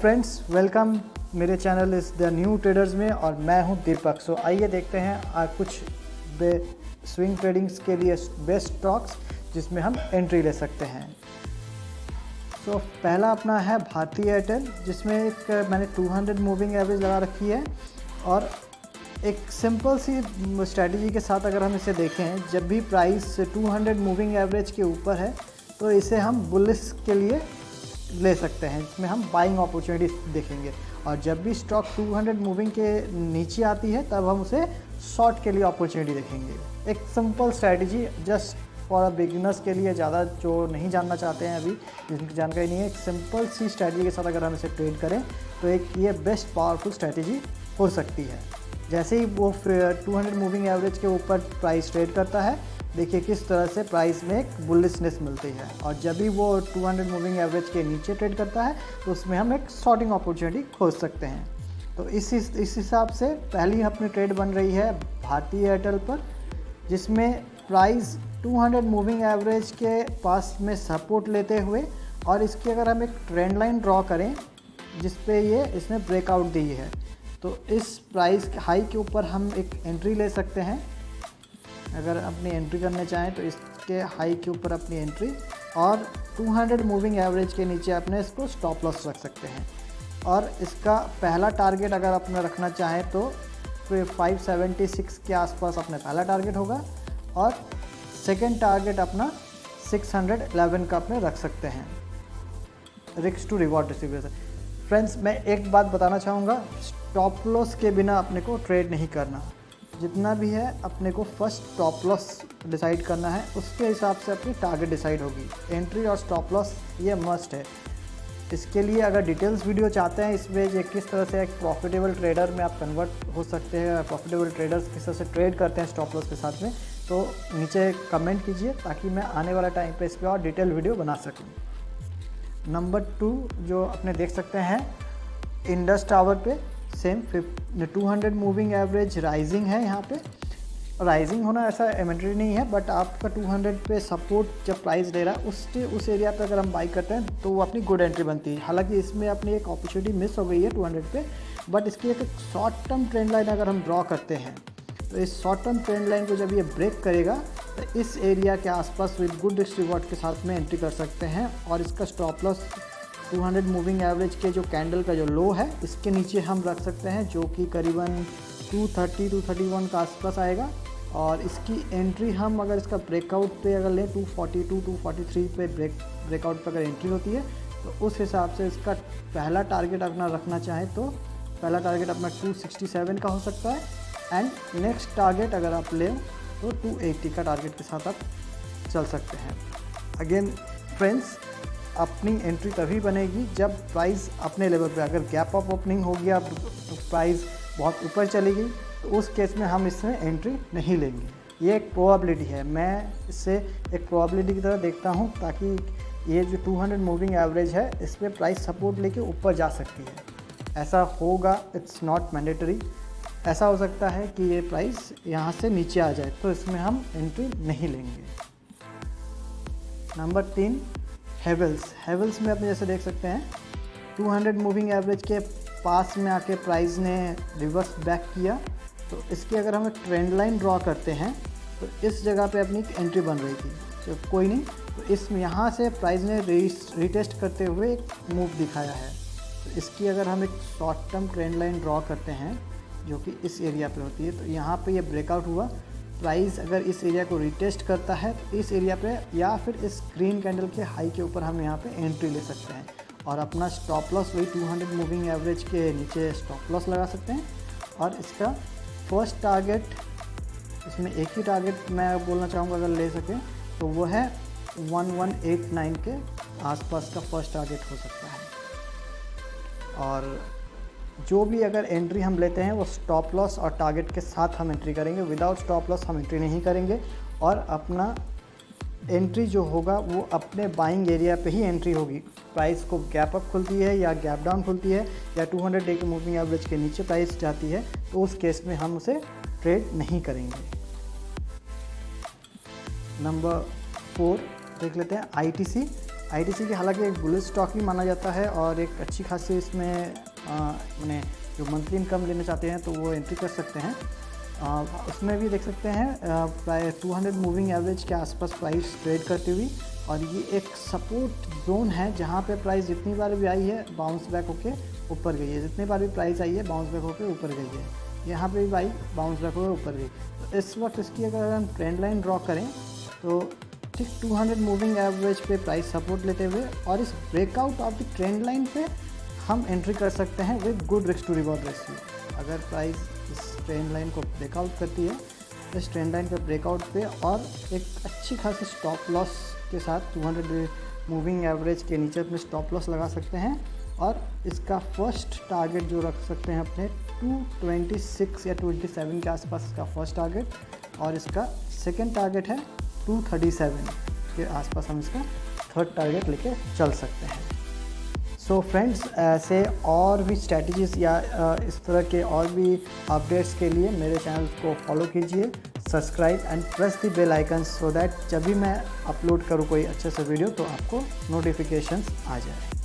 Friends, welcome मेरे channel is the new traders में और मैं हूं दीपक। सो आइए देखते हैं आज कुछ स्विंग ट्रेडिंग्स के लिए बेस्ट स्टॉक्स जिसमें हम एंट्री ले सकते हैं। सो पहला अपना है भारती एयरटेल, जिसमें एक मैंने 200 मूविंग एवरेज लगा रखी है और एक सिंपल सी स्ट्रैटेजी के साथ अगर हम इसे देखें, जब भी प्राइस 200 मूविंग एवरेज के ऊपर है तो इसे हम बुलिश के लिए ले सकते हैं, जिसमें हम बाइंग अपॉर्चुनिटी देखेंगे। और जब भी स्टॉक 200 मूविंग के नीचे आती है तब हम उसे शॉर्ट के लिए अपॉर्चुनिटी देखेंगे। एक simple strategy just for beginners के लिए, ज़्यादा जो नहीं जानना चाहते हैं, अभी जिनकी जानकारी नहीं है, एक सिंपल सी स्ट्रैटेजी के साथ अगर हम इसे ट्रेड करें तो एक ये बेस्ट पावरफुल स्ट्रैटेजी हो सकती है। जैसे ही वो 200 मूविंग एवरेज के ऊपर प्राइस ट्रेड करता है, देखिए किस तरह से प्राइस में एक बुलिशनेस मिलती है। और जब भी वो 200 मूविंग एवरेज के नीचे ट्रेड करता है तो उसमें हम एक शॉर्टिंग अपॉर्चुनिटी खोज सकते हैं। तो इस हिसाब से पहली अपनी ट्रेड बन रही है भारती एयरटेल पर, जिसमें प्राइस 200 मूविंग एवरेज के पास में सपोर्ट लेते हुए और इसकी अगर हम एक ट्रेंड लाइन ड्रॉ करें जिस पे इसने ब्रेकआउट दी है, तो इस प्राइस हाई के ऊपर हम एक एंट्री ले सकते हैं। अगर अपनी एंट्री करना चाहें तो इसके हाई के ऊपर अपनी एंट्री, और 200 मूविंग एवरेज के नीचे अपने इसको स्टॉप लॉस रख सकते हैं। और इसका पहला टारगेट अगर अपना रखना चाहें तो 576 के आसपास अपना पहला टारगेट होगा और सेकंड टारगेट अपना 611 का अपने रख सकते हैं। Risk to reward distribution. Friends, मैं एक बात बताना चाहूँगा, स्टॉप लॉस के बिना अपने को ट्रेड नहीं करना। जितना भी है अपने को फर्स्ट स्टॉप लॉस डिसाइड करना है, उसके हिसाब से अपनी टारगेट डिसाइड होगी। एंट्री और स्टॉप लॉस ये मस्ट है। इसके लिए अगर डिटेल्स वीडियो चाहते हैं इसमें, ये किस तरह से एक प्रॉफिटेबल ट्रेडर में आप कन्वर्ट हो सकते हैं, प्रॉफिटेबल ट्रेडर्स किस तरह से ट्रेड करते हैं स्टॉप लॉस के साथ में, तो नीचे कमेंट कीजिए ताकि मैं आने वाला टाइम पे इस पर और डिटेल वीडियो बना सकूँ। नंबर 2 जो अपने देख सकते हैं इंडस टावर पे, सेम 200 मूविंग एवरेज राइजिंग है। यहाँ पे राइजिंग होना ऐसा एमेंट्री नहीं है, बट आपका 200 पे सपोर्ट जब प्राइस दे रहा है उस एरिया पे अगर हम बाई करते हैं तो वो अपनी गुड एंट्री बनती है। हालांकि इसमें अपनी एक अपॉर्चुनिटी मिस हो गई है 200 पे, बट इसकी एक शॉर्ट टर्म ट्रेंड लाइन अगर हम ड्रॉ करते हैं तो इस शॉर्ट टर्म ट्रेंड लाइन को जब ये ब्रेक करेगा तो इस एरिया के आसपास विद गुड रिस्क रिवॉर्ड के साथ में एंट्री कर सकते हैं। और इसका स्टॉप लॉस 200 मूविंग एवरेज के जो कैंडल का जो लो है इसके नीचे हम रख सकते हैं, जो कि करीबन 230-231 का आसपास आएगा। और इसकी एंट्री हम अगर इसका ब्रेकआउट पे अगर लें 242-243 पे ब्रेकआउट पे अगर एंट्री होती है तो उस हिसाब से इसका पहला टारगेट अपना रखना चाहें तो पहला टारगेट अपना 267 का हो सकता है, एंड नेक्स्ट टारगेट अगर आप लें तो 280 का टारगेट के साथ आप चल सकते हैं। अगेन फ्रेंड्स, अपनी एंट्री तभी बनेगी जब प्राइस अपने लेवल पे, अगर गैप अप ओपनिंग हो गया तो प्राइस बहुत ऊपर चली गई तो उस केस में हम इसमें एंट्री नहीं लेंगे। ये एक प्रोबेबिलिटी है, मैं इसे एक प्रोबेबिलिटी की तरह देखता हूँ, ताकि ये जो 200 मूविंग एवरेज है इस पर प्राइस सपोर्ट लेके ऊपर जा सकती है। ऐसा होगा, इट्स नॉट मैंडेटरी। ऐसा हो सकता है कि ये प्राइस यहाँ से नीचे आ जाए तो इसमें हम एंट्री नहीं लेंगे। नंबर 3 हेवल्स में अपने जैसे देख सकते हैं 200 मूविंग एवरेज के पास में आके प्राइस ने रिवर्स बैक किया, तो इसकी अगर हम एक ट्रेंड लाइन ड्रॉ करते हैं तो इस जगह पे अपनी एक एंट्री बन रही थी, तो कोई नहीं, तो इसमें यहाँ से प्राइस ने रिटेस्ट करते हुए एक मूव दिखाया है। तो इसकी अगर हम एक short term trend line draw करते हैं जो कि इस एरिया पे होती है, तो यहाँ पे ये ब्रेकआउट हुआ, प्राइस अगर इस एरिया को रिटेस्ट करता है तो इस एरिया पे या फिर इस ग्रीन कैंडल के हाई के ऊपर हम यहाँ पे एंट्री ले सकते हैं और अपना स्टॉप लॉस वही 200 मूविंग एवरेज के नीचे स्टॉप लॉस लगा सकते हैं। और इसका फर्स्ट टारगेट, इसमें एक ही टारगेट मैं बोलना चाहूँगा अगर ले सकें तो वो है 1189 के आसपास का फर्स्ट टारगेट हो सकता है। और जो भी अगर एंट्री हम लेते हैं वो स्टॉप लॉस और टारगेट के साथ हम एंट्री करेंगे, विदाउट स्टॉप लॉस हम एंट्री नहीं करेंगे। और अपना एंट्री जो होगा वो अपने बाइंग एरिया पे ही एंट्री होगी। प्राइस को गैप अप खुलती है या गैप डाउन खुलती है या 200 डे के मूविंग एवरेज के नीचे प्राइस जाती है तो उस केस में हम उसे ट्रेड नहीं करेंगे। नंबर 4 देख लेते हैं ITC की हालांकि एक बुलिश स्टॉक ही माना जाता है और एक अच्छी खासी इसमें मैंने जो मंथली इनकम लेना चाहते हैं तो वो एंट्री कर सकते हैं। उसमें भी देख सकते हैं प्राय 200 मूविंग एवरेज के आसपास प्राइस ट्रेड करती हुई, और ये एक सपोर्ट जोन है जहाँ पे प्राइस जितनी बार भी आई है बाउंस बैक होके ऊपर गई है, जितनी बार भी प्राइस आई है बाउंस बैक होके ऊपर गई है। यहाँ पे भी भाई बाउंस बैक होकर ऊपर गई। तो इस वक्त इसकी अगर हम ट्रेंड लाइन ड्रॉ करें तो ठीक 200 मूविंग एवरेज पे प्राइस सपोर्ट लेते हुए और इस breakout of the trend line पे हम एंट्री कर सकते हैं with good risk to reward ratio. अगर प्राइस इस ट्रेंड लाइन को ब्रेकआउट करती है, इस ट्रेंड लाइन पे ब्रेकआउट पे और एक अच्छी खासी स्टॉप लॉस के साथ 200 मूविंग एवरेज के नीचे अपने स्टॉप लॉस लगा सकते हैं, और इसका फर्स्ट टारगेट जो रख सकते हैं अपने 226 या 27 के आसपास इसका फर्स्ट टारगेट, और इसका सेकंड टारगेट है 237 के आसपास हम इसका थर्ड टारगेट लेके चल सकते हैं। सो फ्रेंड्स, ऐसे और भी स्ट्रैटेजीज़ या इस तरह के और भी अपडेट्स के लिए मेरे चैनल को फॉलो कीजिए, subscribe and press the bell icon so that जब भी मैं अपलोड करूँ कोई अच्छे से वीडियो तो आपको नोटिफिकेशंस आ जाए।